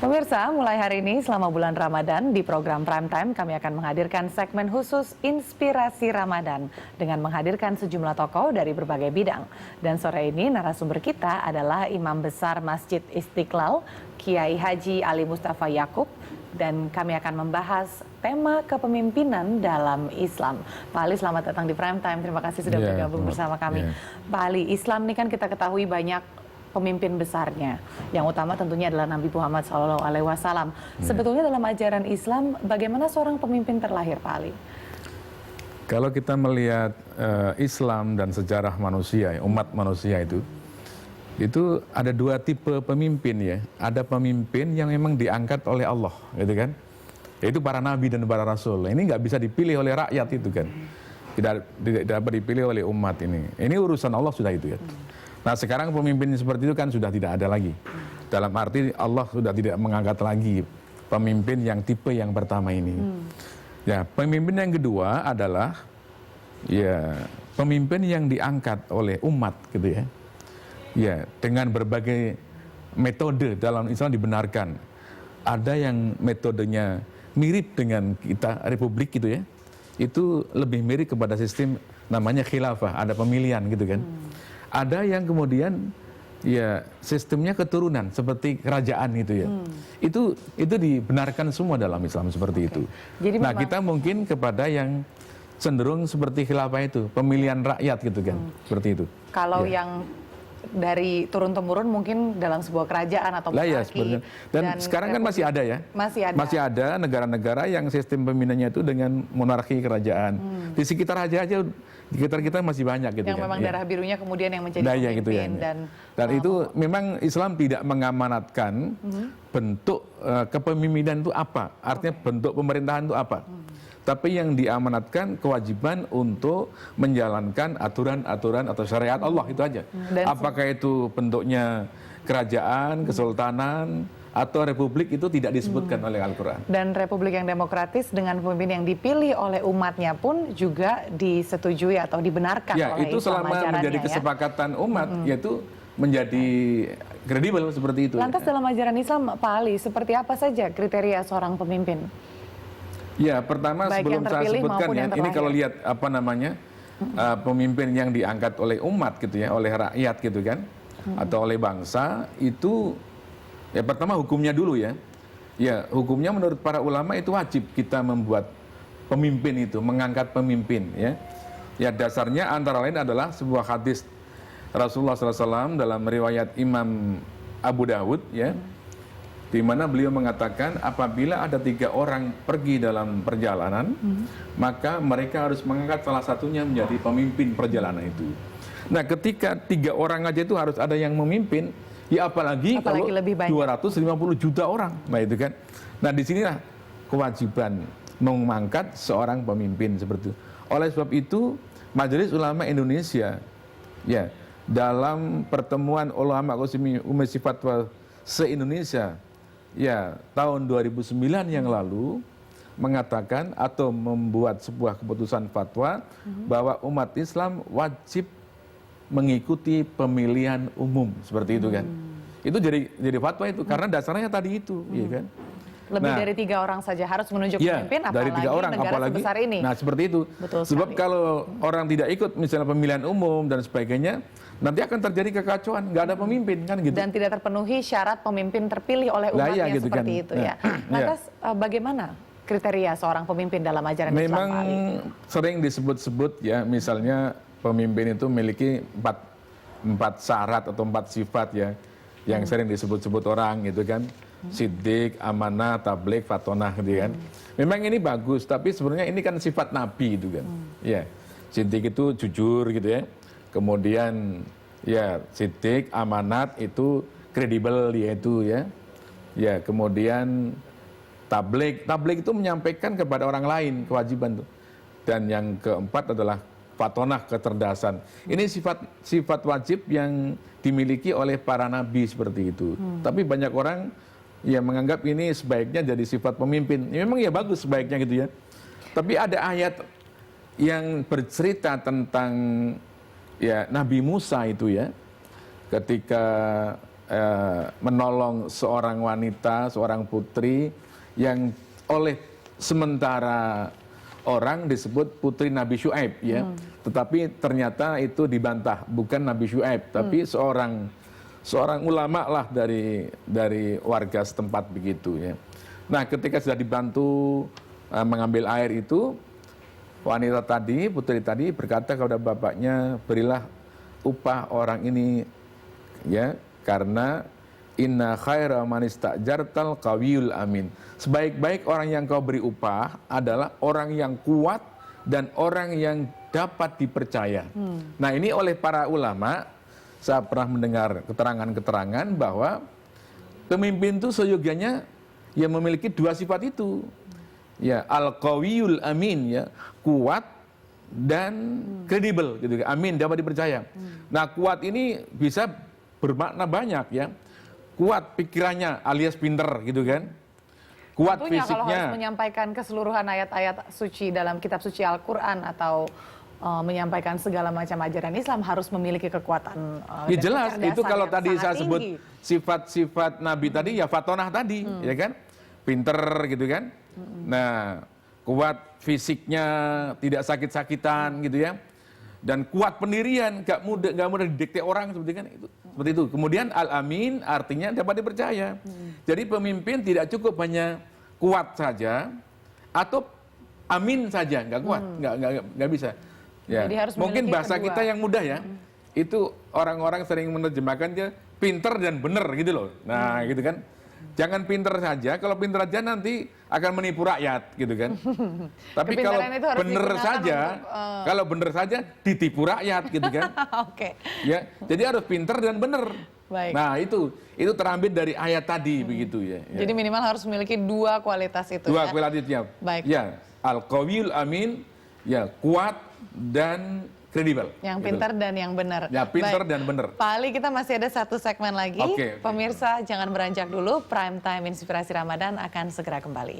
Pemirsa, mulai hari ini selama bulan Ramadan di program Prime Time kami akan menghadirkan segmen khusus Inspirasi Ramadan dengan menghadirkan sejumlah tokoh dari berbagai bidang. Dan sore ini narasumber kita adalah Imam Besar Masjid Istiqlal, Kiai Haji Ali Mustafa Yakub, dan kami akan membahas tema kepemimpinan dalam Islam. Pak Ali, selamat datang di Prime Time. Terima kasih sudah bergabung bersama kami. Pak Ali, Islam ini kan kita ketahui banyak pemimpin besarnya. Yang utama tentunya adalah Nabi Muhammad SAW. Sebetulnya dalam ajaran Islam, bagaimana seorang pemimpin terlahir, Pak Ali? Kalau kita melihat Islam dan sejarah manusia, umat manusia itu ada dua tipe pemimpin ya. Ada pemimpin yang memang diangkat oleh Allah, gitu kan? Yaitu para nabi dan para rasul. Ini nggak bisa dipilih oleh rakyat itu kan? Tidak dapat dipilih oleh umat ini. Ini urusan Allah sudah itu ya. Nah sekarang pemimpin seperti itu kan sudah tidak ada lagi. Dalam arti Allah sudah tidak mengangkat lagi pemimpin yang tipe yang pertama ini. Ya, pemimpin yang kedua adalah ya pemimpin yang diangkat oleh umat gitu ya. Ya, dengan berbagai metode dalam Islam dibenarkan. Ada yang metodenya mirip dengan kita republik gitu ya. Itu lebih mirip kepada sistem namanya khilafah, ada pemilihan gitu kan. Ada yang kemudian ya sistemnya keturunan seperti kerajaan gitu ya. Itu dibenarkan semua dalam Islam seperti itu. Jadi nah, kita mungkin kepada yang cenderung seperti khilafah itu, pemilihan rakyat gitu kan. Seperti itu. Kalau yang dari turun-temurun mungkin dalam sebuah kerajaan atau monarki. Dan sekarang kan masih ada ya. Masih ada negara-negara yang sistem pemimpinannya itu dengan monarki kerajaan. Di sekitar di sekitar kita masih banyak gitu yang kan. Memang darah birunya kemudian yang menjadi pemimpin gitu ya. Dan itu memang Islam tidak mengamanatkan bentuk kepemimpinan itu apa. Artinya bentuk pemerintahan itu apa. Tapi yang diamanatkan kewajiban untuk menjalankan aturan-aturan atau syariat Allah itu aja. Apakah itu bentuknya kerajaan, kesultanan, atau republik itu tidak disebutkan oleh Al-Quran. Dan republik yang demokratis dengan pemimpin yang dipilih oleh umatnya pun juga disetujui atau dibenarkan oleh Islam ajarannya. Ya, itu selama menjadi kesepakatan umat, yaitu menjadi kredibel seperti itu. Lantas dalam ajaran Islam, Pak Ali, seperti apa saja kriteria seorang pemimpin? Ya, pertama sebelum saya sebutkan ya, ini kalau lihat apa namanya pemimpin yang diangkat oleh umat gitu ya, oleh rakyat gitu kan, atau oleh bangsa itu ya pertama hukumnya dulu ya. Ya, hukumnya menurut para ulama itu wajib kita membuat pemimpin itu, mengangkat pemimpin ya. Ya dasarnya antara lain adalah sebuah hadis Rasulullah SAW dalam riwayat Imam Abu Dawud ya. Di mana beliau mengatakan apabila ada 3 orang pergi dalam perjalanan, maka mereka harus mengangkat salah satunya menjadi pemimpin perjalanan itu. Nah, ketika 3 orang aja itu harus ada yang memimpin, ya apalagi kalau lebih banyak. 250 juta orang. Nah, itu kan. Nah, disinilah kewajiban mengangkat seorang pemimpin seperti itu. Oleh sebab itu, Majelis Ulama Indonesia ya, dalam pertemuan ulama Komisi Fatwa se-Indonesia ya tahun 2009 yang lalu mengatakan atau membuat sebuah keputusan fatwa bahwa umat Islam wajib mengikuti pemilihan umum seperti itu kan. Itu jadi fatwa itu karena dasarnya tadi itu, ya kan. Lebih dari 3 orang saja harus menunjuk pemimpin, dari 3 orang, negara apalagi sebesar ini. Nah seperti itu. Betul sebab sekali. kalau orang tidak ikut misalnya pemilihan umum dan sebagainya, nanti akan terjadi kekacauan, nggak ada pemimpin kan gitu. Dan tidak terpenuhi syarat pemimpin terpilih oleh umatnya gitu seperti kan. itu ya. Lantas bagaimana kriteria seorang pemimpin dalam ajaran Islam? Memang sering disebut-sebut ya, misalnya pemimpin itu memiliki 4 syarat atau 4 sifat ya, yang sering disebut-sebut orang gitu kan. Siddiq, amanah, tabligh, fatonah gitu kan. Memang ini bagus, tapi sebenarnya ini kan sifat Nabi itu kan. Ya, Siddiq itu jujur gitu ya. Kemudian ya siddiq, amanat itu kredibel dia itu ya. Ya, kemudian tabligh itu menyampaikan kepada orang lain kewajiban tuh. Dan yang keempat adalah fatonah, kecerdasan. Ini sifat wajib yang dimiliki oleh para nabi seperti itu. Tapi banyak orang ya menganggap ini sebaiknya jadi sifat pemimpin. Ya, memang ya bagus sebaiknya gitu ya. Tapi ada ayat yang bercerita tentang ya Nabi Musa itu ya, ketika menolong seorang wanita, seorang putri yang oleh sementara orang disebut putri Nabi Syuaib ya. Tetapi ternyata itu dibantah, bukan Nabi Syuaib, tapi seorang ulama lah dari warga setempat begitu ya. Nah, ketika sudah dibantu mengambil air itu, wanita tadi, putri tadi berkata kepada bapaknya, berilah upah orang ini ya, karena inna khaira man istajartal qawiyul amin. Sebaik-baik orang yang kau beri upah adalah orang yang kuat dan orang yang dapat dipercaya. Nah, ini oleh para ulama, saya pernah mendengar keterangan-keterangan bahwa pemimpin itu seyogianya yang memiliki dua sifat itu. Ya, al-qawiyul amin ya, kuat dan kredibel gitu. Amin, dapat dipercaya. Nah, kuat ini bisa bermakna banyak ya. Kuat pikirannya alias pinter gitu kan. Kuat tentunya fisiknya. Kalau harus menyampaikan keseluruhan ayat-ayat suci dalam kitab suci Al-Qur'an atau menyampaikan segala macam ajaran Islam harus memiliki kekuatan Ya dan jelas, itu kecerdasan kalau yang tadi sangat saya sebut tinggi. sifat-sifat Nabi tadi ya fatonah tadi, ya kan? Pinter gitu kan. Nah, kuat fisiknya, tidak sakit-sakitan gitu ya. Dan kuat pendirian, gak mudah didikte orang seperti itu. Kemudian al-amin artinya dapat dipercaya. Jadi pemimpin tidak cukup hanya kuat saja atau amin saja, nggak kuat, nggak bisa. Ya. Jadi harus Mungkin memiliki bahasa kedua. kita yang mudah ya, itu orang-orang sering menerjemahkannya pinter dan benar gitu loh. Nah gitu kan. Jangan pinter saja, kalau pinter saja nanti akan menipu rakyat gitu kan. Tapi kalau Kepintaran itu harus benar digunakan saja, untuk, kalau benar saja ditipu rakyat gitu kan. Oke. Ya, jadi harus pinter dan benar. Baik. Nah itu terambil dari ayat tadi begitu ya. Ya. Jadi minimal harus memiliki dua kualitas itu. Dua ya? kualitasnya. Baik. Ya, al-qawiyul amin, ya kuat dan kredibel. Yang Gitu. pintar dan yang benar. Ya, pintar Baik. dan benar. Pak Ali, kita masih ada satu segmen lagi. Oke. Pemirsa, jangan beranjak dulu. Prime Time Inspirasi Ramadan akan segera kembali.